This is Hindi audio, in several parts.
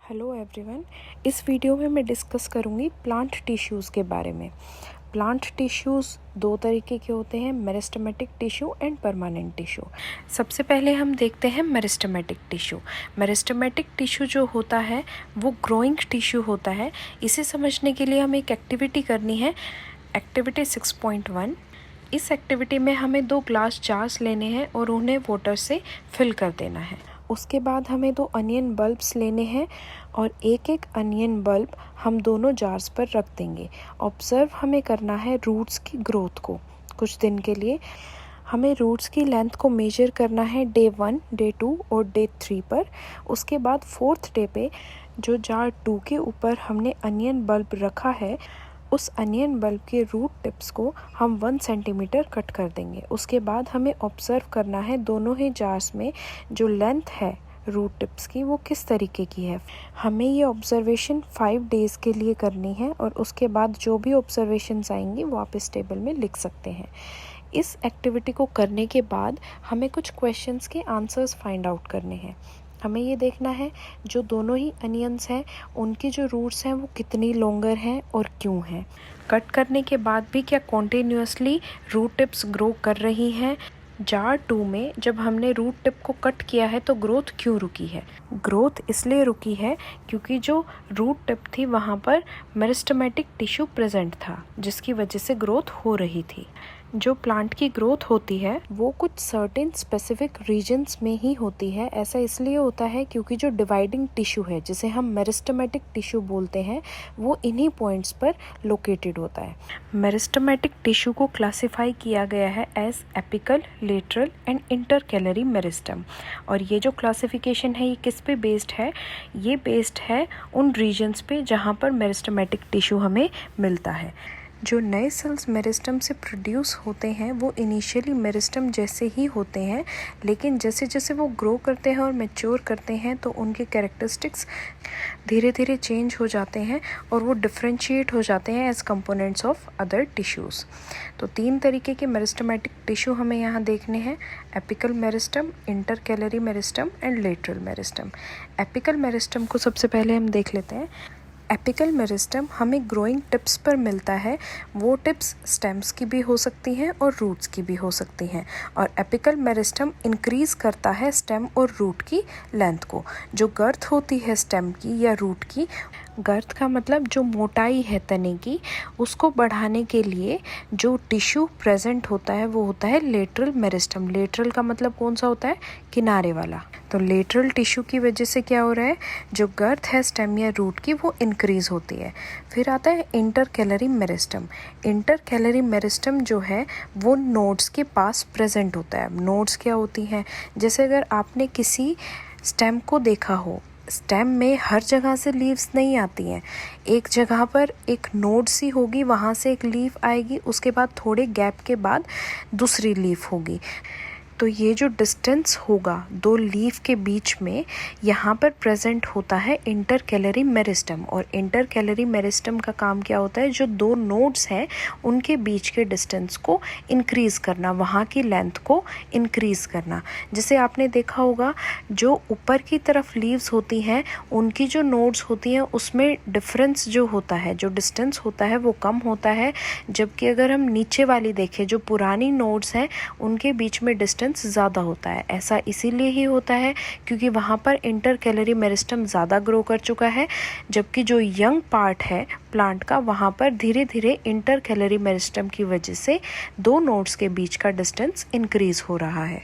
Hello everyone. इस वीडियो में मैं डिस्कस करूँगी प्लांट टिश्यूज़ के बारे में। प्लांट टिश्यूज़ दो तरीके के होते हैं, meristematic tissue and permanent tissue. सबसे पहले हम देखते हैं मेरिस्टेमेटिक टिश्यू। मेरिस्टेमेटिक टिश्यू जो होता है वो ग्रोइंग टिश्यू होता है। इसे समझने के लिए हमें एक एक्टिविटी करनी है, एक्टिविटी 6.1। इस एक्टिविटी में हमें 2 ग्लास जार्स लेने हैं और उन्हें वाटर से फिल कर देना है। उसके बाद हमें 2 अनियन बल्ब्स लेने हैं और एक एक अनियन बल्ब हम दोनों जार्स पर रख देंगे। ऑब्ज़र्व हमें करना है रूट्स की ग्रोथ को। कुछ दिन के लिए हमें रूट्स की लेंथ को मेजर करना है डे 1, डे 2 और डे 3 पर। उसके बाद 4th डे पे जो जार 2 के ऊपर हमने अनियन बल्ब रखा है, उस अनियन बल्ब के रूट टिप्स को हम 1 सेंटीमीटर कट कर देंगे। उसके बाद हमें ऑब्ज़र्व करना है दोनों ही जार्स में जो लेंथ है रूट टिप्स की वो किस तरीके की है। हमें ये ऑब्ज़र्वेशन 5 डेज़ के लिए करनी है और उसके बाद जो भी ऑब्ज़र्वेशंस आएंगी वो आप इस टेबल में लिख सकते हैं। इस एक्टिविटी को करने के बाद हमें कुछ क्वेश्चंस के आंसर्स फाइंड आउट करने हैं। हमें ये देखना है जो दोनों ही अनियंस हैं उनकी जो रूट्स हैं वो कितनी लॉन्गर हैं और क्यों हैं। कट करने के बाद भी क्या कॉन्टिन्यूसली रूट टिप्स ग्रो कर रही हैं। जार 2 में जब हमने रूट टिप को कट किया है तो ग्रोथ क्यों रुकी है। ग्रोथ इसलिए रुकी है क्योंकि जो रूट टिप थी वहाँ पर मेरिस्टेमेटिक टिश्यू प्रेजेंट था, जिसकी वजह से ग्रोथ हो रही थी। जो प्लांट की ग्रोथ होती है वो कुछ सर्टेन स्पेसिफिक रीजन्स में ही होती है। ऐसा इसलिए होता है क्योंकि जो डिवाइडिंग टिश्यू है जिसे हम मेरिस्टेमेटिक टिश्यू बोलते हैं वो इन्हीं पॉइंट्स पर लोकेटेड होता है। मेरिस्टेमेटिक टिश्यू को क्लासिफाई किया गया है as apical, lateral and intercalary meristem. और ये जो क्लासिफिकेशन है ये किस पे बेस्ड है? ये बेस्ड है उन रीजन्स पे जहाँ पर मेरिस्टेमेटिक टिश्यू हमें मिलता है। जो नए सेल्स मेरिस्टम से प्रोड्यूस होते हैं वो इनिशियली मेरिस्टम जैसे ही होते हैं, लेकिन जैसे जैसे वो ग्रो करते हैं और मैच्योर करते हैं तो उनके कैरेक्टरिस्टिक्स धीरे धीरे चेंज हो जाते हैं और वो डिफ्रेंशिएट हो जाते हैं as components of other tissues. तो 3 तरीके के मेरिस्टेमेटिक टिश्यू हमें यहाँ देखने हैं, apical meristem, intercalary meristem and lateral meristem. Apical meristem को सबसे पहले हम देख लेते हैं। एपिकल मेरिस्टम हमें ग्रोइंग टिप्स पर मिलता है। वो टिप्स स्टेम्स की भी हो सकती हैं और रूट्स की भी हो सकती हैं। और एपिकल मेरिस्टम इंक्रीज़ करता है स्टेम और रूट की लेंथ को। जो गर्थ होती है स्टेम की या रूट की, गर्थ का मतलब जो मोटाई है तने की, उसको बढ़ाने के लिए जो टिश्यू प्रेजेंट होता है वो होता है लेटरल मेरिस्टम। लेटरल का मतलब कौन सा होता है? किनारे वाला। तो लेटरल टिश्यू की वजह से क्या हो रहा है, जो गर्थ है स्टेम या रूट की वो इंक्रीज़ होती है। फिर आता है इंटरकैलरी मेरिस्टम। इंटरकैलरी मेरिस्टम जो है वो नोड्स के पास प्रेजेंट होता है। नोड्स क्या होती हैं? जैसे अगर आपने किसी स्टेम को देखा हो, स्टेम में हर जगह से लीव्स नहीं आती हैं। एक जगह पर एक नोड सी होगी, वहाँ से एक लीफ आएगी, उसके बाद थोड़े गैप के बाद दूसरी लीफ होगी। तो ये जो डिस्टेंस होगा 2 लीफ के बीच में, यहाँ पर प्रेजेंट होता है इंटरकैलरी मेरिस्टम। और इंटरकैलरी मेरिस्टम का काम क्या होता है? जो 2 नोड्स हैं उनके बीच के डिस्टेंस को इंक्रीज़ करना, वहाँ की लेंथ को इंक्रीज़ करना। जैसे आपने देखा होगा जो ऊपर की तरफ लीव्स होती हैं उनकी जो नोड्स होती हैं उसमें डिफरेंस जो होता है, जो डिस्टेंस होता है वो कम होता है। जबकि अगर हम नीचे वाली देखें, जो पुरानी नोड्स हैं उनके बीच में डिस्टेंस ज़्यादा होता है। ऐसा इसीलिए ही होता है क्योंकि वहाँ पर इंटरकैलरी मेरिस्टम ज़्यादा ग्रो कर चुका है, जबकि जो यंग पार्ट है प्लांट का वहाँ पर धीरे धीरे इंटरकैलरी मेरिस्टम की वजह से 2 नोड्स के बीच का डिस्टेंस इंक्रीज़ हो रहा है।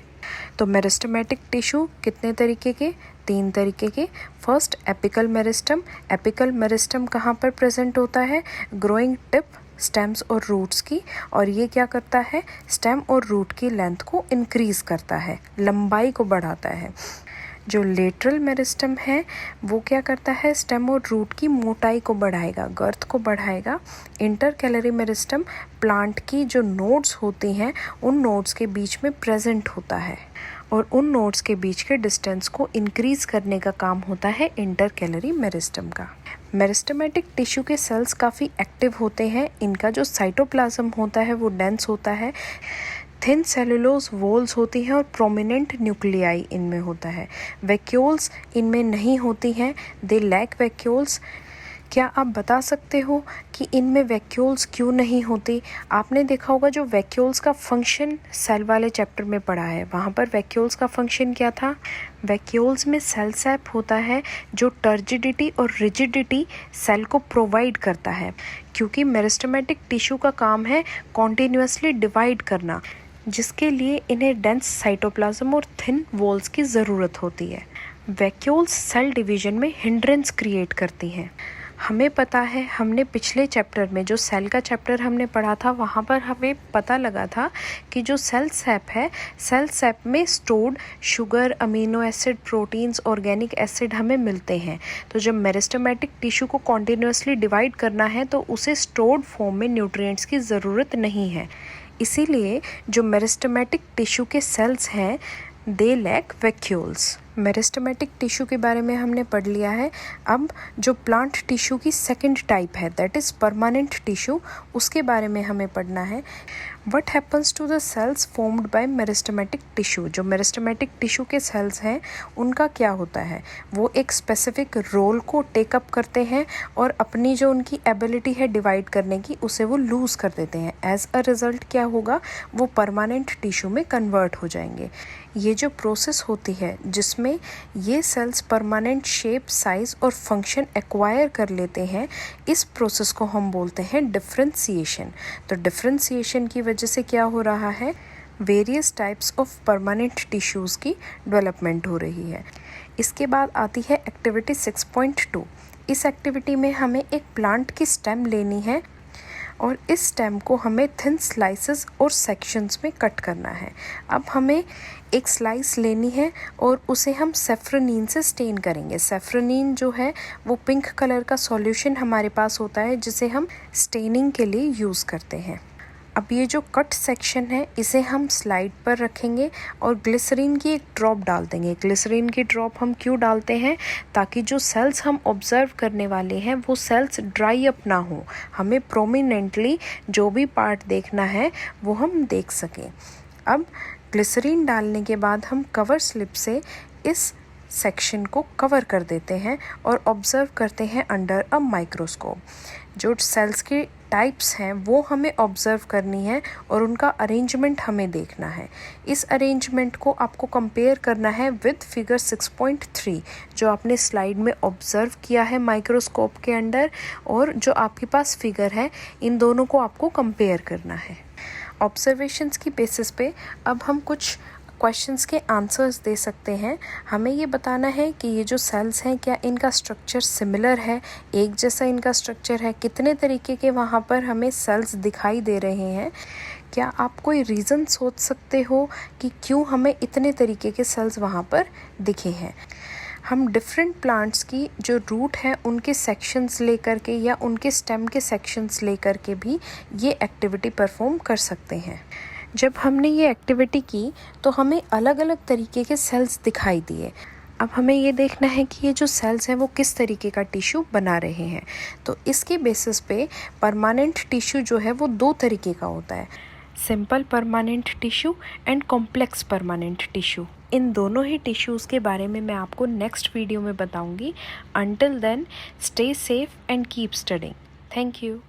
तो मेरिस्टेमेटिक टिश्यू कितने तरीके के? 3 तरीके के। First apical meristem. Apical meristem कहाँ पर प्रेजेंट होता है? ग्रोइंग टिप, स्टेम्स और रूट्स की। और ये क्या करता है? स्टेम और रूट की लेंथ को इंक्रीज़ करता है, लंबाई को बढ़ाता है। जो लेटरल मेरिस्टम है वो क्या करता है? स्टेम और रूट की मोटाई को बढ़ाएगा, गर्थ को बढ़ाएगा। इंटरकैलरी मेरिस्टम प्लांट की जो नोड्स होती हैं उन नोड्स के बीच में प्रेजेंट होता है और उन नोड्स के बीच के डिस्टेंस को इंक्रीज़ करने का काम होता है इंटरकैलरी मेरिस्टम का। मेरिस्टेमेटिक टिश्यू के सेल्स काफ़ी एक्टिव होते हैं। इनका जो साइटोप्लाज्म होता है वो डेंस होता है, थिन सेलुलोज वॉल्स होती हैं और प्रोमिनेंट न्यूक्लियाई इनमें होता है। वैक्यूल्स इनमें नहीं होती हैं, दे लैक वैक्यूल्स। क्या आप बता सकते हो कि इनमें वैक्यूल्स क्यों नहीं होती? आपने देखा होगा जो वैक्यूल्स का फंक्शन सेल वाले चैप्टर में पढ़ा है, वहाँ पर वैक्यूल्स का फंक्शन क्या था? वैक्यूल्स में सेल सैप होता है जो टर्जिडिटी और रिजिडिटी सेल को प्रोवाइड करता है, क्योंकि मेरिस्टेमेटिक टिश्यू का काम है कॉन्टिन्यूसली डिवाइड करना, जिसके लिए इन्हें डेंस साइटोप्लाज्म और थिन वॉल्स की ज़रूरत होती है। वैक्यूल्स सेल डिवीजन में हिंड्रेंस क्रिएट करती हैं। हमें पता है, हमने पिछले चैप्टर में जो सेल का चैप्टर हमने पढ़ा था, वहाँ पर हमें पता लगा था कि जो सेल सैप है, सेल सैप में stored sugar, amino acid, proteins, organic acid हमें मिलते हैं। तो जब मेरिस्टेमेटिक टिश्यू को कॉन्टिन्यूसली डिवाइड करना है तो उसे स्टोर्ड फॉर्म में न्यूट्रिएंट्स की ज़रूरत नहीं है। इसीलिए जो मेरिस्टेमेटिक टिश्यू के सेल्स हैं, they lack vacuoles. Meristematic tissue के बारे में हमने पढ़ लिया है। अब जो प्लांट टिश्यू की सेकंड टाइप है, दैट इज़ परमानेंट टिश्यू, उसके बारे में हमें पढ़ना है। What happens to the cells formed by meristematic tissue? जो मेरिस्टेमेटिक टिश्यू के सेल्स हैं, उनका क्या होता है? वो एक स्पेसिफिक रोल को टेकअप करते हैं और अपनी जो उनकी एबिलिटी है डिवाइड करने की, उसे वो लूज़ कर देते हैं। एज अ रिज़ल्ट क्या होगा? वो परमानेंट टिश्यू में कन्वर्ट हो जाएंगे। ये जो प्रोसेस होती है जिसमें ये सेल्स परमानेंट शेप, साइज और फंक्शन एक्वायर कर लेते हैं, इस प्रोसेस को हम बोलते हैं डिफरेंशिएशन। तो डिफरेंशिएशन की वजह से क्या हो रहा है? Various types of permanent tissues की डेवलपमेंट हो रही है। इसके बाद आती है एक्टिविटी 6.2। इस एक्टिविटी में हमें एक प्लांट की स्टेम लेनी है और इस स्टेम को हमें थिन स्लाइसेस और सेक्शंस में कट करना है। अब हमें एक स्लाइस लेनी है और उसे हम सेफ्रोनीन से स्टेन करेंगे। सेफ्रोनीन जो है वो पिंक कलर का सॉल्यूशन हमारे पास होता है, जिसे हम स्टेनिंग के लिए यूज़ करते हैं। अब ये जो कट सेक्शन है, इसे हम स्लाइड पर रखेंगे और ग्लिसरीन की एक ड्रॉप डाल देंगे। ग्लिसरीन की ड्रॉप हम क्यों डालते हैं? ताकि जो सेल्स हम ऑब्जर्व करने वाले हैं वो सेल्स ड्राई अप ना हो, हमें प्रोमिनेंटली जो भी पार्ट देखना है वो हम देख सकें। अब ग्लिसरीन डालने के बाद हम कवर स्लिप से इस सेक्शन को कवर कर देते हैं और ऑब्जर्व करते हैं अंडर अ माइक्रोस्कोप। जो सेल्स की टाइप्स हैं वो हमें ऑब्जर्व करनी है और उनका अरेंजमेंट हमें देखना है। इस अरेंजमेंट को आपको कंपेयर करना है विद फिगर 6.3 जो आपने स्लाइड में ऑब्जर्व किया है माइक्रोस्कोप के अंडर, और जो आपके पास फिगर है, इन दोनों को आपको कंपेयर करना है। ऑब्जर्वेशंस की बेसिस पे अब हम कुछ क्वेश्चंस के आंसर्स दे सकते हैं। हमें ये बताना है कि ये जो सेल्स हैं, क्या इनका स्ट्रक्चर सिमिलर है, एक जैसा इनका स्ट्रक्चर है, कितने तरीके के वहाँ पर हमें सेल्स दिखाई दे रहे हैं। क्या आप कोई रीज़न सोच सकते हो कि क्यों हमें इतने तरीके के सेल्स वहाँ पर दिखे हैं? हम डिफरेंट प्लांट्स की जो रूट है उनके सेक्शंस लेकर के या उनके स्टेम के सेक्शंस लेकर के भी ये एक्टिविटी परफॉर्म कर सकते हैं। जब हमने ये एक्टिविटी की तो हमें अलग अलग तरीके के सेल्स दिखाई दिए। अब हमें ये देखना है कि ये जो सेल्स हैं वो किस तरीके का टिश्यू बना रहे हैं। तो इसके बेसिस पे परमानेंट टिश्यू जो है वो दो तरीके का होता है, simple permanent tissue and complex permanent tissue. इन दोनों ही टिश्यूज़ के बारे में मैं आपको नेक्स्ट वीडियो में बताऊंगी। Until then, stay safe and keep studying. Thank you.